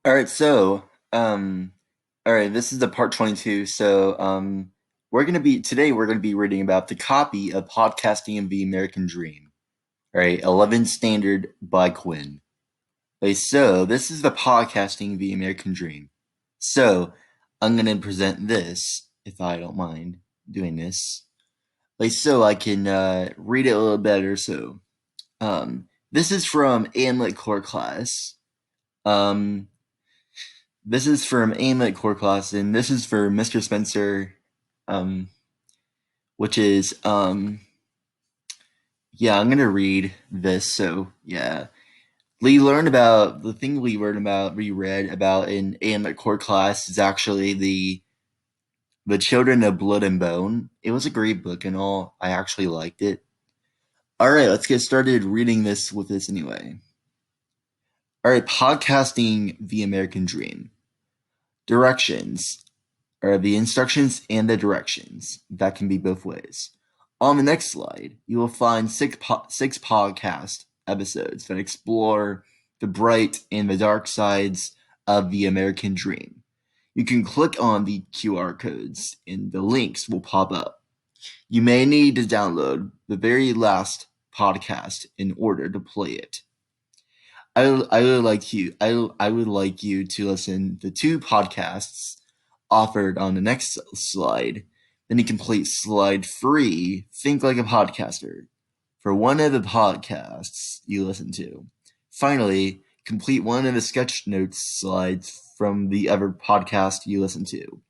All right, all right, this is the part 22. We're gonna be reading about the copy of Podcasting and the American Dream. All right, 11 Standard by Quinn. Okay, so this is the Podcasting the American Dream. So I'm gonna present this, if I don't mind doing this, so I can read it a little better. This is from AMLET core class. Um, This is from AIMLET core class, and this is for Mr. Spencer, um, which is, yeah, I'm gonna read this. The thing we read about in AIMLET core class is actually the Children of Blood and Bone. It was a great book and all. I actually liked it. All right, let's get started reading this anyway. All right, podcasting the American Dream. Directions. Are the instructions and the directions. That can be both ways. On the next slide, you will find six podcast episodes that explore the bright and the dark sides of the American dream. You can click on the QR codes and the links will pop up. You may need to download the very last podcast in order to play it. I would like you to listen to two podcasts offered on the next slide. Then you complete slide 3, Think Like a Podcaster, for one of the podcasts you listen to. Finally, complete one of the sketch notes slides from the other podcast you listen to.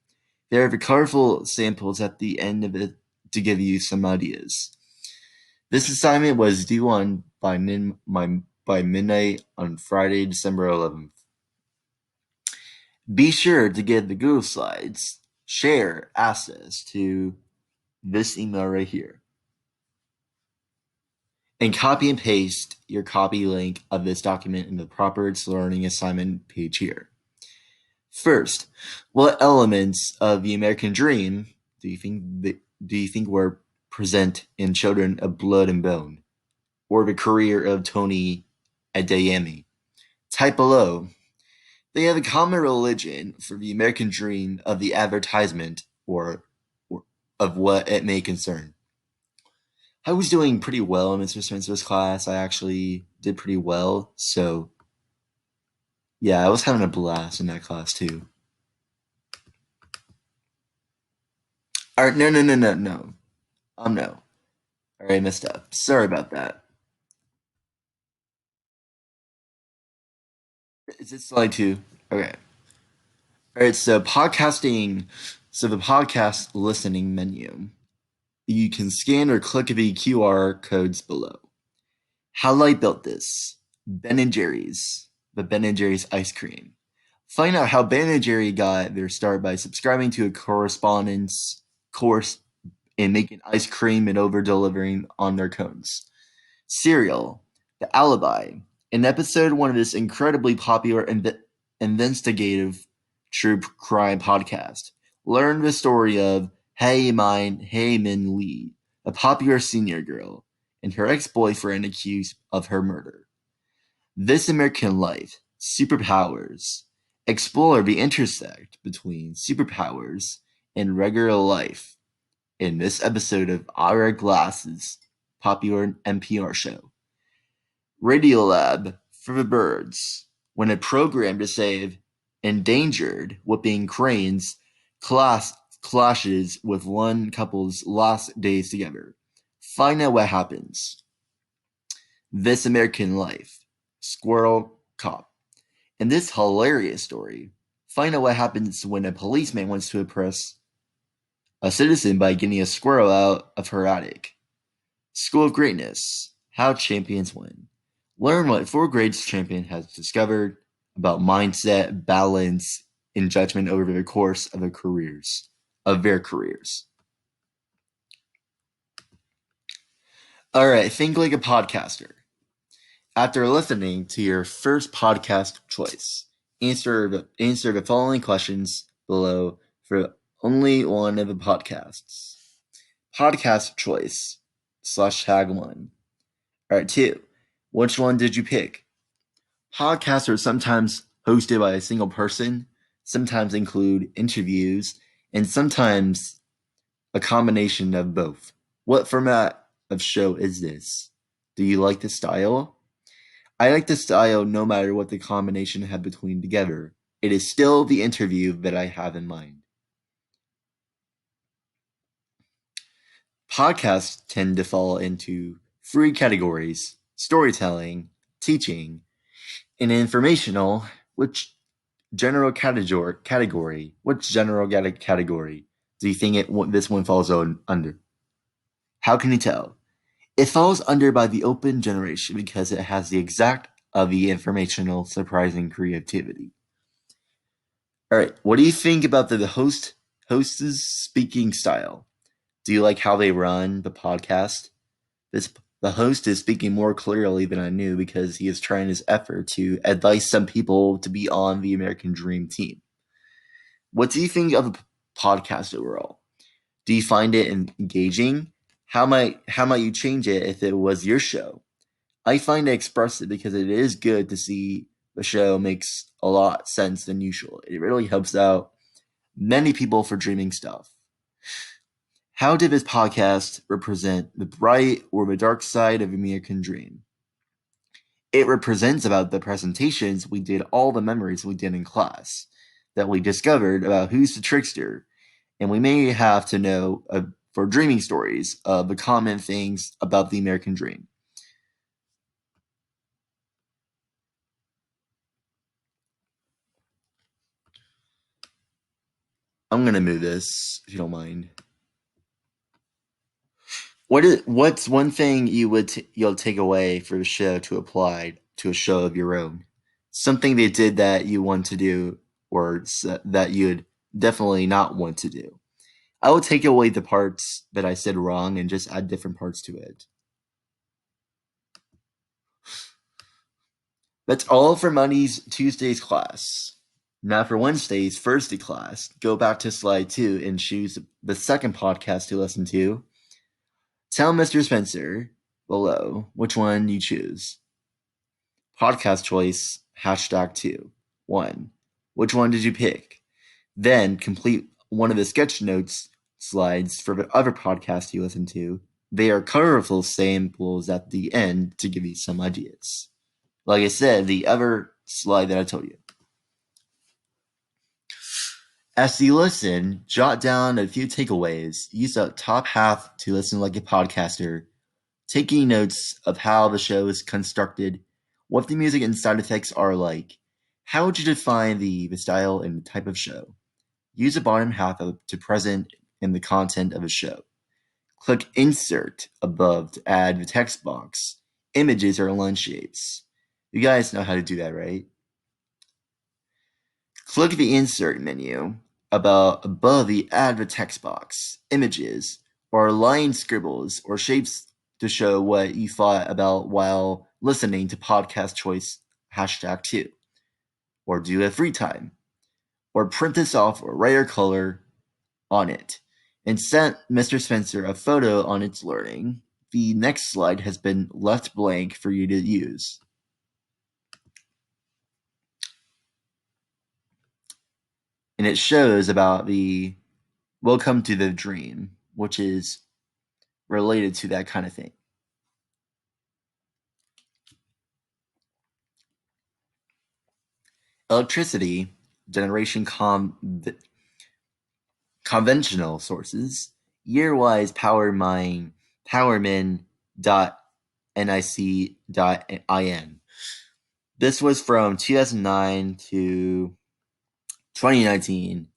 There are colorful samples at the end of it to give you some ideas. This assignment was due on by midnight on Friday, December 11th. Be sure to get the Google Slides share access to this email right here. And copy and paste your copy link of this document in the proper learning assignment page here. First, what elements of the American dream do you think were present in Children of Blood and Bone, or the career of Tony Adeyemi? Type below. They have a common religion for the American dream of the advertisement or of what it may concern. I was doing pretty well in Mr. Spencer's class. I actually did pretty well. So, yeah, I was having a blast in that class too. All right, no. No. All right, I messed up. Sorry about that. Is it slide 2? Okay. All right, so podcasting. So the podcast listening menu. You can scan or click the QR codes below. How I built this. Ben & Jerry's. The Ben & Jerry's ice cream. Find out how Ben & Jerry got their start by subscribing to a correspondence course in making ice cream and over-delivering on their cones. Serial. The Alibi. In episode 1 of this incredibly popular investigative true crime podcast, learn the story of Hey Min Lee, a popular senior girl, and her ex-boyfriend accused of her murder. This American Life, Superpowers. Explore the intersect between superpowers and regular life in this episode of Ira Glass's popular NPR show. Radiolab for the Birds. When a program to save endangered whooping cranes clashes with one couple's last days together. Find out what happens. This American Life. Squirrel Cop. In this hilarious story, find out what happens when a policeman wants to impress a citizen by getting a squirrel out of her attic. School of Greatness. How champions win. Learn what 4th grade champion has discovered about mindset, balance, and judgment over the course of their careers. All right, think like a podcaster. After listening to your first podcast choice, answer the following questions below for only one of the podcasts. Podcast choice /tag 1. All right, 2. Which one did you pick? Podcasts are sometimes hosted by a single person, sometimes include interviews, and sometimes a combination of both. What format of show is this? Do you like the style? I like the style no matter what the combination had between together. It is still the interview that I have in mind. Podcasts tend to fall into three categories: storytelling, teaching, and informational. Which general category? Which general category do you think this one falls under? How can you tell? It falls under by the open generation because it has the exact of the informational, surprising creativity. All right, what do you think about the host's speaking style? Do you like how they run the podcast? The host is speaking more clearly than I knew because he is trying his effort to advise some people to be on the American Dream team. What do you think of the podcast overall? Do you find it engaging? How might you change it if it was your show? I find it expressive because it is good to see the show makes a lot sense than usual. It really helps out many people for dreaming stuff. How did this podcast represent the bright or the dark side of American Dream? It represents about the presentations we did, all the memories we did in class, that we discovered about who's the trickster, and we may have to know for dreaming stories of the common things about the American Dream. I'm gonna move this if you don't mind. What's one thing you'll take away for the show to apply to a show of your own? Something they did that you want to do, or that you'd definitely not want to do. I would take away the parts that I said wrong and just add different parts to it. That's all for Monday's Tuesday's class. Now for Wednesday's Thursday class, go back to slide 2 and choose the second podcast to listen to. Tell Mr. Spencer below which one you choose. Podcast choice, #2. 1. Which one did you pick? Then complete one of the sketch notes slides for the other podcast you listen to. They are colorful samples at the end to give you some ideas. Like I said, the other slide that I told you. As you listen, jot down a few takeaways. Use the top half to listen like a podcaster, taking notes of how the show is constructed, what the music and sound effects are like. How would you define the style and the type of show? Use the bottom half to present in the content of a show. Click Insert above to add the text box. Images or line shapes. You guys know how to do that, right? Click the Insert menu above the Add the text box, images, or line scribbles or shapes to show what you thought about while listening to podcast choice #2. Or do it free time. Or print this off or write your color on it and send Mr. Spencer a photo on its learning. The next slide has been left blank for you to use. And it shows about the Welcome to the Dream, which is related to that kind of thing. Electricity generation conventional sources, year-wise powermin.nic.in. This was from 2009 to 2019.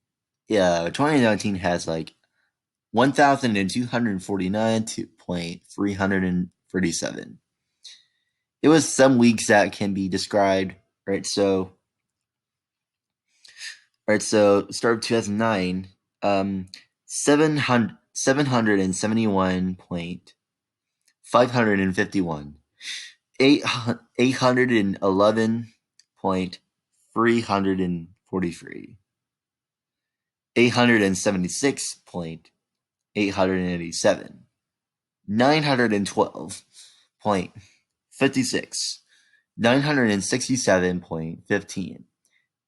Yeah, 2019 has like 1,249.337. It was some weeks that can be described, right? So start of 2009, 771.551, 811.343, 876.887, 912.56, 967.15,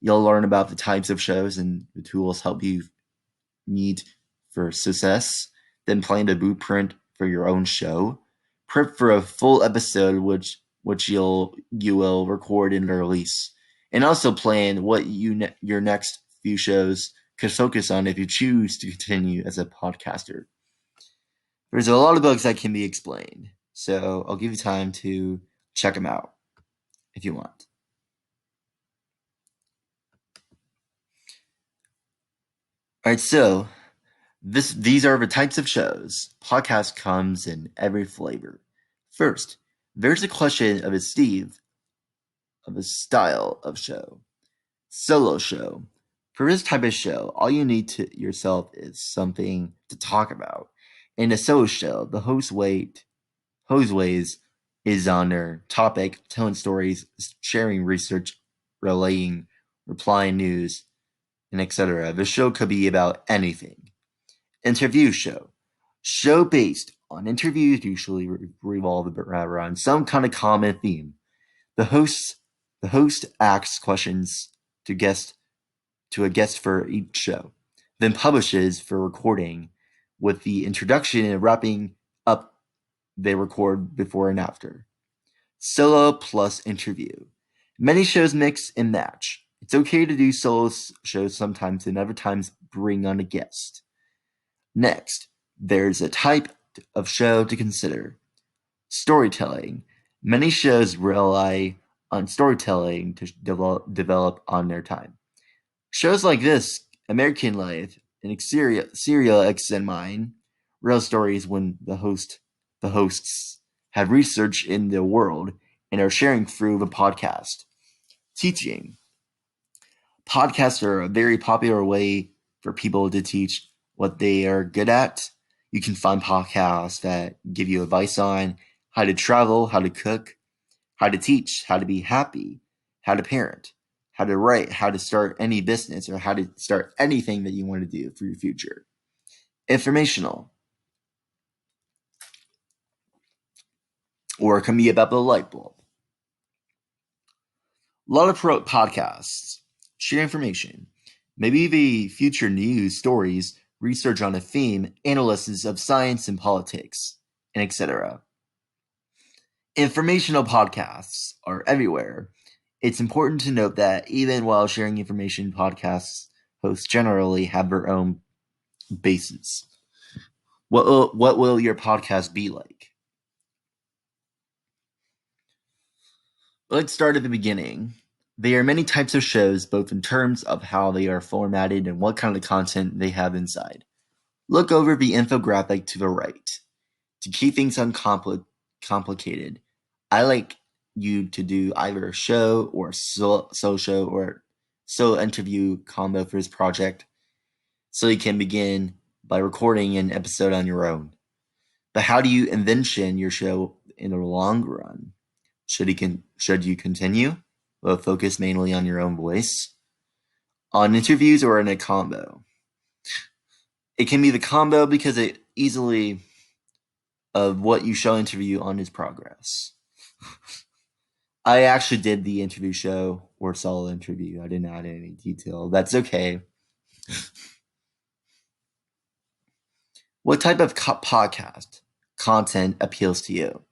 You'll learn about the types of shows and the tools help you need for success. Then plan the blueprint for your own show. Prep for a full episode, which you will record and release, and also plan what your next few shows could focus on if you choose to continue as a podcaster. There's a lot of bugs that can be explained, so I'll give you time to check them out if you want. All right, so these are the types of shows. Podcast comes in every flavor. First, there's a question of a style of show. Solo show. For this type of show, all you need to yourself is something to talk about. In a solo show, the host ways is on their topic, telling stories, sharing research, relaying, replying news, and etc. The show could be about anything. Interview show. Show based on interviews usually revolve around some kind of common theme. The host asks questions to a guest for each show, then publishes for recording with the introduction and wrapping up they record before and after. Solo plus interview. Many shows mix and match. It's okay to do solo shows sometimes and other times bring on a guest. Next, there's a type of show to consider. Storytelling. Many shows rely on storytelling to develop on their time. Shows like this, American Life, and Serial X and Mine, real stories when the hosts have research in the world and are sharing through the podcast. Teaching. Podcasts are a very popular way for people to teach what they are good at. You can find podcasts that give you advice on how to travel, how to cook, how to teach, how to be happy, how to parent, how to write, how to start any business, or how to start anything that you want to do for your future. Informational, or it can be about the light bulb. A lot of podcasts share information, maybe the future news, stories, research on a theme, analysis of science and politics, and etc. Informational podcasts are everywhere. It's important to note that even while sharing information, podcast hosts generally have their own bases. What will your podcast be like? Let's start at the beginning. There are many types of shows, both in terms of how they are formatted and what kind of content they have inside. Look over the infographic to the right. To keep things uncomplicated, I like you to do either a show or a solo show or solo interview combo for this project, so you can begin by recording an episode on your own. But how do you envision your show in the long run? Should you continue? Will it focus mainly on your own voice? On interviews or in a combo? It can be the combo because it easily of what you shall interview on his progress. I actually did the interview show or solo interview. I didn't add any detail. That's okay. What type of podcast content appeals to you?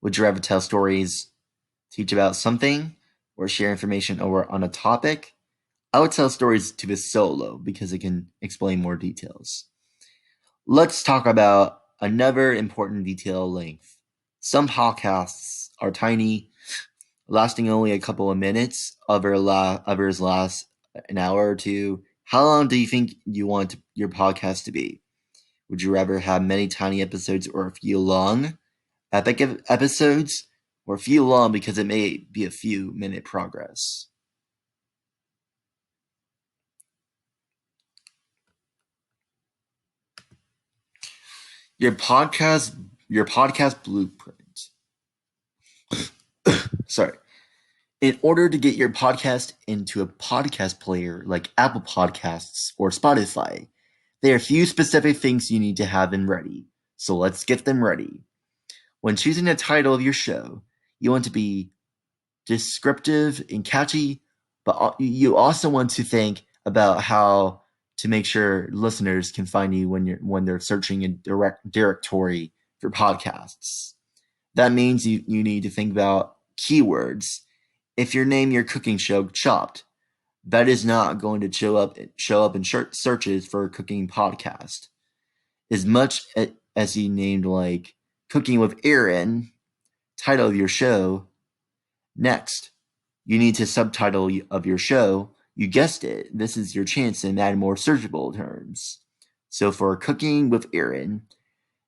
Would you rather tell stories, teach about something, or share information over on a topic? I would tell stories to the solo because it can explain more details. Let's talk about another important detail: length. Some podcasts are tiny, lasting only a couple of minutes. Others last an hour or two. How long do you think you want your podcast to be? Would you rather have many tiny episodes or a few long, epic episodes, or a few long because it may be a few minute progress? Your podcast your podcast blueprint. Sorry. In order to get your podcast into a podcast player like Apple Podcasts or Spotify, there are a few specific things you need to have in ready. So let's get them ready. When choosing the title of your show, you want to be descriptive and catchy. But you also want to think about how to make sure listeners can find you when they're searching a directory for podcasts. That means you need to think about keywords. If you name your cooking show Chopped, that is not going to show up in searches for a cooking podcast. As much as you named like Cooking with Aaron, title of your show. Next, you need to subtitle of your show. You guessed it. This is your chance to add more searchable terms. So for Cooking with Aaron,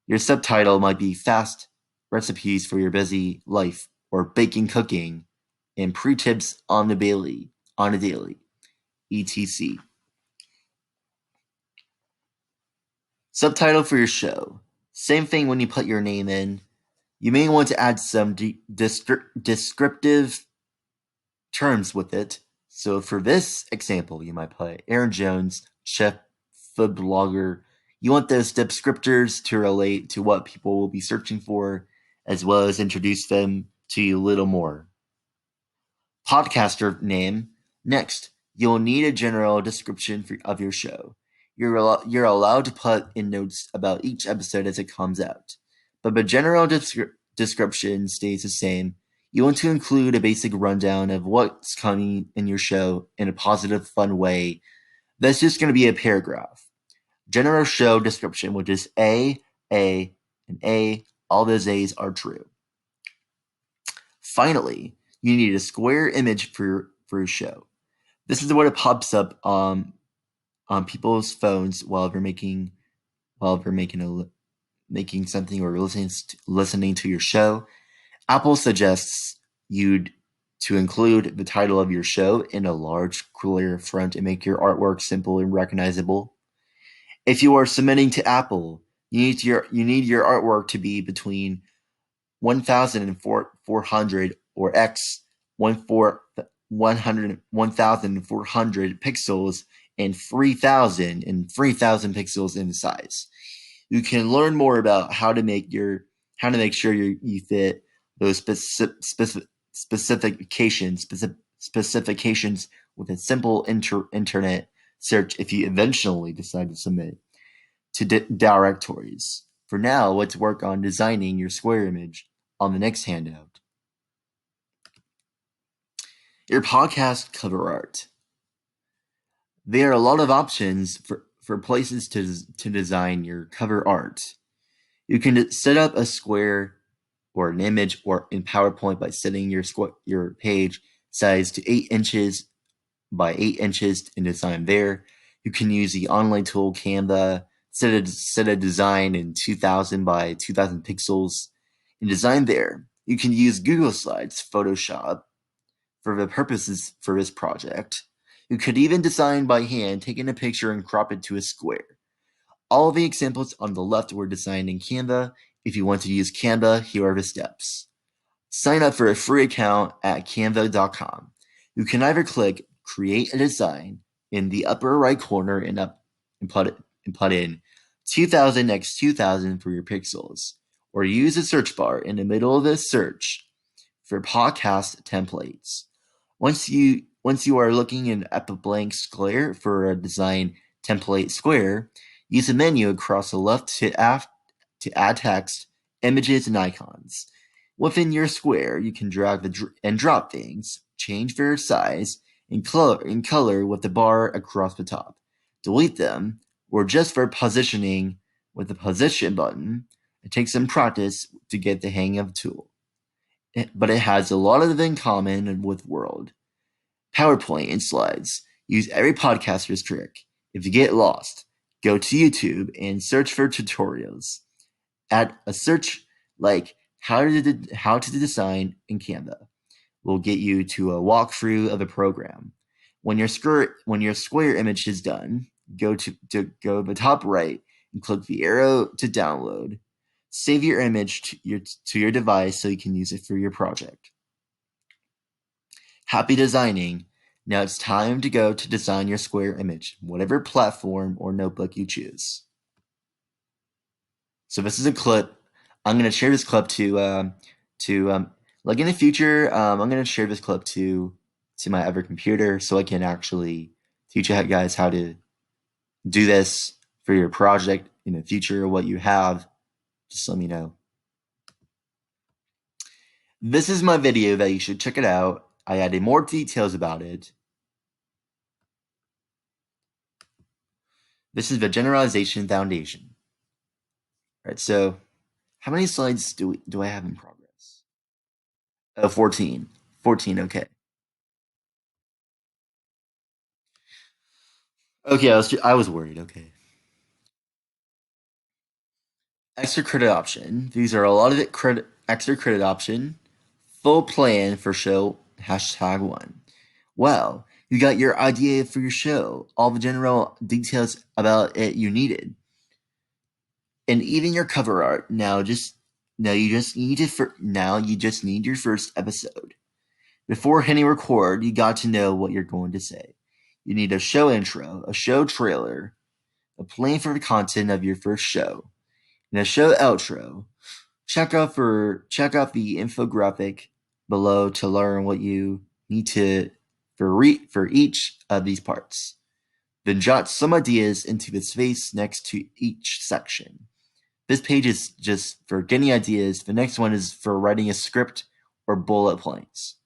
your subtitle might be Fast Recipes for Your Busy Life or Baking Cooking and Pre-Tips on a Daily, etc. Subtitle for your show. Same thing when you put your name in. You may want to add some descriptive terms with it. So for this example, you might put Aaron Jones, chef, food blogger. You want those descriptors to relate to what people will be searching for, as well as introduce them to you a little more. Podcaster name. Next, you'll need a general description of your show. You're allowed to put in notes about each episode as it comes out, but the general description stays the same. You want to include a basic rundown of what's coming in your show in a positive, fun way. That's just going to be a paragraph. General show description, which is A, and A. All those A's are true. Finally, you need a square image for your show. This is what it pops up on people's phones while they're making something or listening to your show. Apple suggests you to include the title of your show in a large, clear font and make your artwork simple and recognizable. If you are submitting to Apple, you need your artwork to be between 1,400 or x 1,400 pixels and 3,000 pixels in size. You can learn more about how to make sure you fit those specifications with a simple internet search if you eventually decide to submit to directories. For now, let's work on designing your square image on the next handout. Your podcast cover art. There are a lot of options for places to design your cover art. You can set up a square or an image or in PowerPoint by setting your page size to 8 inches by 8 inches and design there. You can use the online tool Canva, set a design in 2000 by 2000 pixels and design there. You can use Google Slides, Photoshop for the purposes for this project. You could even design by hand, taking a picture and crop it to a square. All of the examples on the left were designed in Canva. If you want to use Canva, here are the steps. Sign up for a free account at canva.com. You can either click Create a Design in the upper right corner and put in 2000 x 2000 for your pixels, or use the search bar in the middle of the search for podcast templates. Once you are looking at the blank square for a design template square, use the menu across the left to add text, images, and icons. Within your square, you can drag and drop things, change their size, and color with the bar across the top. Delete them, or just for positioning with the position button. It takes some practice to get the hang of the tool. But it has a lot of in common with Word. PowerPoint and slides. Use every podcaster's trick. If you get lost, go to YouTube and search for tutorials. Add a search like how to design in Canva will get you to a walkthrough of the program. When your square image is done, go to the top right and click the arrow to download. Save your image to your device so you can use it for your project. Happy designing! Now it's time to go to design your square image, whatever platform or notebook you choose. So this is a clip. I'm going to share this clip like in the future. I'm going to share this clip to to my other computer so I can actually teach you guys how to do this for your project in the future, what you have. Just let me know. This is my video that you should check it out. I added more details about it. This is the generalization foundation. All right, so how many slides do I have in progress? 14. 14, okay. Okay, I was worried, okay. Extra credit option. These are a lot of it extra credit option. Full plan for show, #1. Wow, you got your idea for your show, all the general details about it you needed. And even your cover art. Now you just need your first episode. Before hitting record, you got to know what you're going to say. You need a show intro, a show trailer, a plan for the content of your first show, and a show outro. Check out the infographic below to learn what you need to for each of these parts. Then jot some ideas into the space next to each section. This page is just for getting ideas. The next one is for writing a script or bullet points.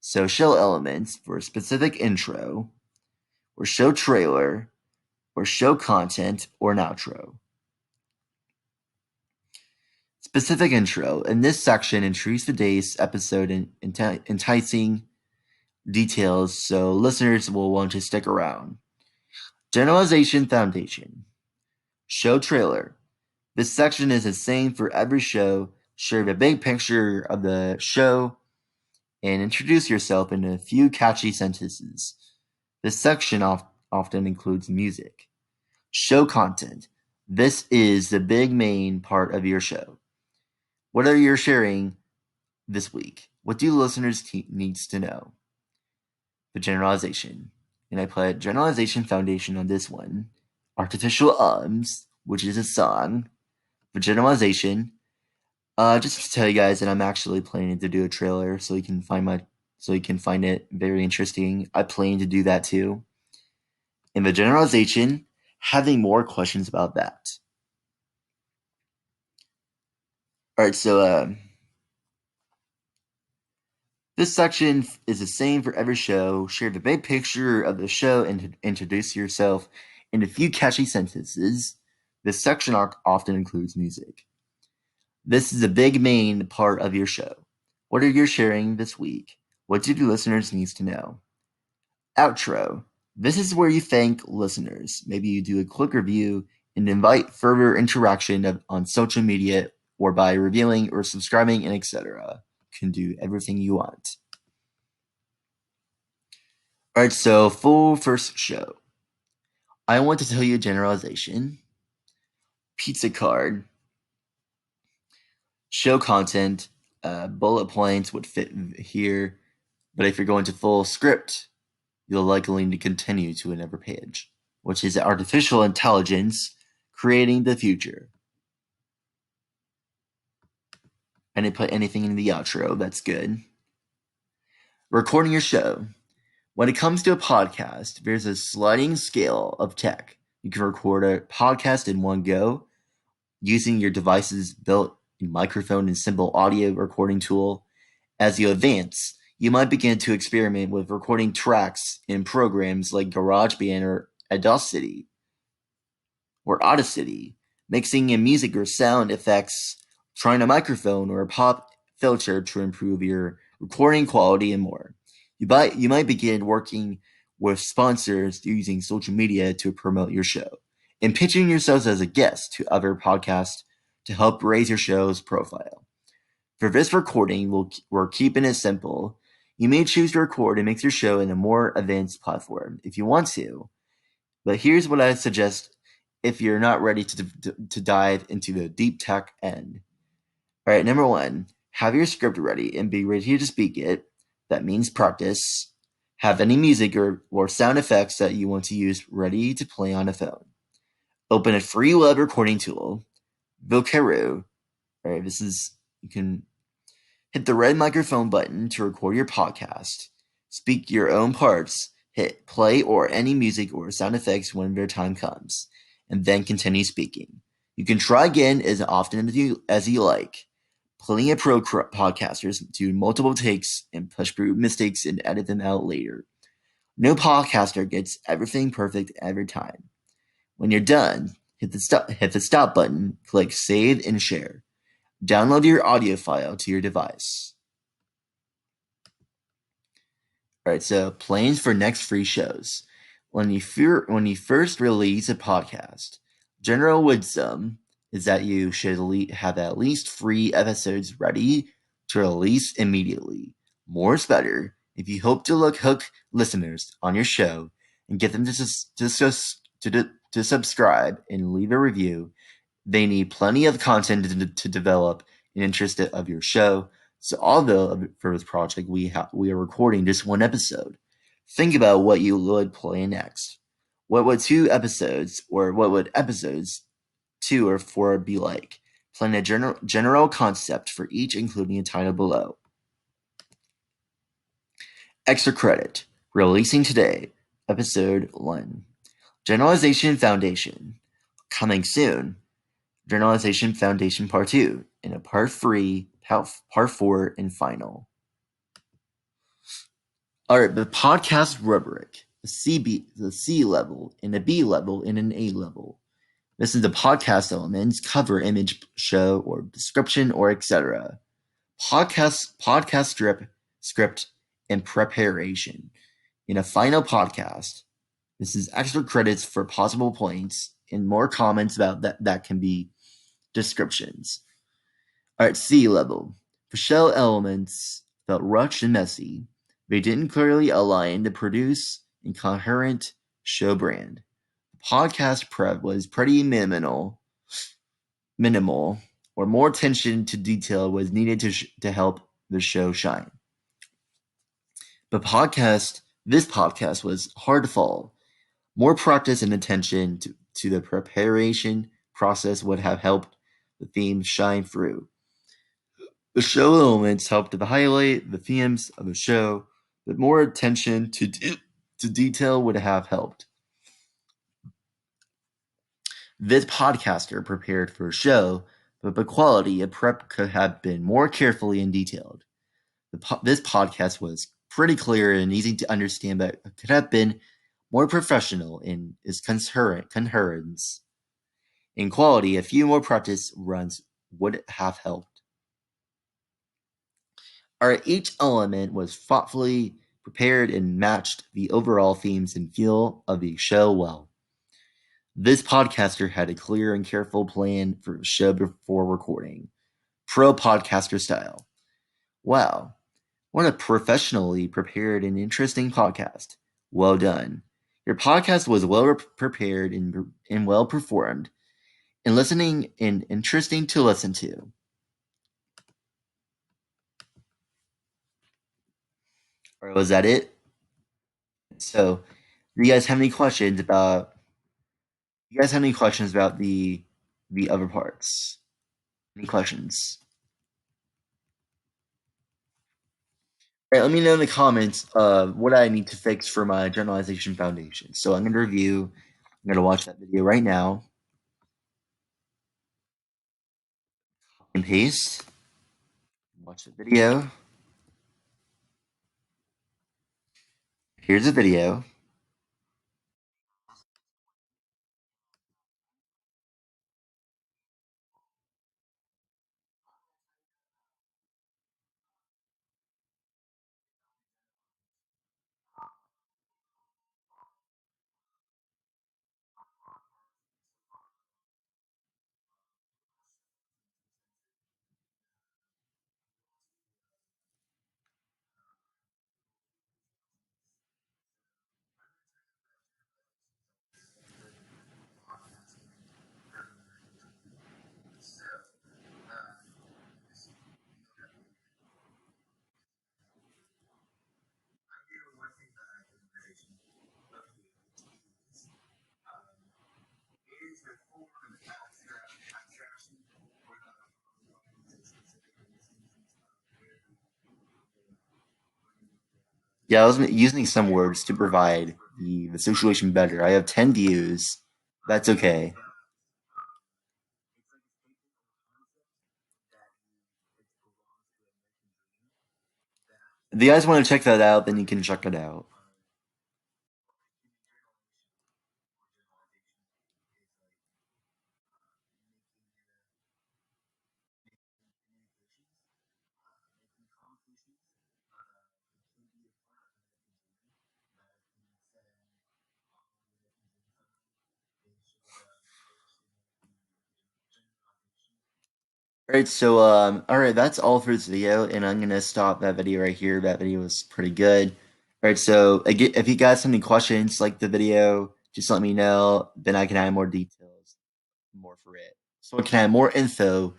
So show elements for a specific intro, or show trailer, or show content, or an outro. Specific intro. In this section, introduce today's episode in enticing details so listeners will want to stick around. Generalization foundation. Show trailer. This section is the same for every show. Share the big picture of the show and introduce yourself in a few catchy sentences. This section often includes music. Show content. This is the big main part of your show. What are you sharing this week? What do listeners needs to know? The generalization. And I put generalization foundation on this one. Artificial ums, which is a song. The generalization. Just to tell you guys that I'm actually planning to do a trailer so you can find it very interesting. I plan to do that too. And the generalization, having more questions about that. Alright, so this section is the same for every show. Share the big picture of the show and introduce yourself in a few catchy sentences. This section often includes music. This is a big main part of your show. What are you sharing this week? What do the listeners need to know? Outro. This is where you thank listeners. Maybe you do a quick review and invite further interaction on social media or by reviewing or subscribing and etc. You can do everything you want. Alright, so full first show. I want to tell you a generalization. Pizza card. Show content. Bullet points would fit here. But if you're going to full script, you'll likely need to continue to another page, which is artificial intelligence creating the future. I didn't put anything in the outro. That's good. Recording your show. When it comes to a podcast, there's a sliding scale of tech. You can record a podcast in one go using your device's built-in microphone and simple audio recording tool. As you advance, you might begin to experiment with recording tracks in programs like GarageBand or Audacity, mixing in music or sound effects, trying a microphone or a pop filter to improve your recording quality, and more. You might begin working with sponsors using social media to promote your show, and pitching yourselves as a guest to other podcasts to help raise your show's profile. For this recording, we're keeping it simple. You may choose to record and mix your show in a more advanced platform if you want to, but here's what I suggest if you're not ready to dive into the deep tech end. All right, number one, have your script ready and be ready to speak it. That means practice. Have any music or sound effects that you want to use ready to play on a phone. Open a free web recording tool, Vocaroo. All right, you can hit the red microphone button to record your podcast. Speak your own parts, hit play or any music or sound effects when their time comes, and then continue speaking. You can try again as often as you like. Plenty of podcasters do multiple takes and push through mistakes and edit them out later. No podcaster gets everything perfect every time. When you're done, hit the stop button, click save and share. Download your audio file to your device. Alright, so plans for next free shows. When you first release a podcast, general wisdom is that you should have at least 3 episodes ready to release immediately. More is better. If you hope to hook listeners on your show and get them to subscribe and leave a review, they need plenty of content to develop an interest of your show. So although for this project we are recording just one episode, think about what you would play next. What would 2 episodes or what would episodes 2 or 4 be like? Plan a general concept for each, including a title below. Extra credit. Releasing today. Episode 1. Generalization Foundation. Coming soon. Generalization Foundation Part 2, and a Part 3, Part 4, and final. Alright, the podcast rubric. The C level, and a B level, and an A level. This is the podcast elements, cover, image, show, or description, or etc. Podcast script, and preparation. In a final podcast, this is extra credits for possible points, and more comments about that can be descriptions. Alright, C level. The show elements felt rushed and messy. They didn't clearly align to produce a coherent show brand. The podcast prep was pretty minimal, or more attention to detail was needed to help the show shine. This podcast was hard to follow. More practice and attention to the preparation process would have helped the theme shine through. The show elements help to highlight the themes of the show, but more attention to detail would have helped. This podcaster prepared for a show, but the quality of prep could have been more carefully and detailed. This podcast was pretty clear and easy to understand, but could have been more professional in its coherence. In quality, a few more practice runs would have helped. Each element was thoughtfully prepared and matched the overall themes and feel of the show well. This podcaster had a clear and careful plan for the show before recording. Pro podcaster style. Wow, what a professionally prepared and interesting podcast. Well done. Your podcast was well prepared and well performed, and listening and interesting to listen to. Or was that it? So, do you guys have any questions about? You guys have any questions about the other parts? Any questions? All right, let me know in the comments what I need to fix for my generalization foundation. So I'm going to review. I'm going to watch that video right now. And paste. Watch the video. Here's a video. Yeah, I was using some words to provide the situation better. I have 10 views. That's okay. If you guys want to check that out, then you can check it out. Alright, so alright, that's all for this video, and I'm gonna stop that video right here. That video was pretty good. Alright, so again, if you guys have any questions like the video, just let me know. Then I can add more details, more for it. So I can add more info,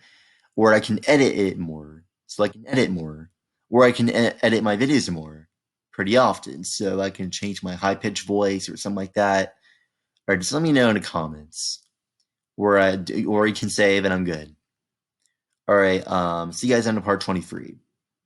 or I can edit it more. So I can edit more, or I can edit my videos more, pretty often. So I can change my high pitched voice or something like that. Alright, just let me know in the comments, or you can say that I'm good. All right. See you guys on the part 23.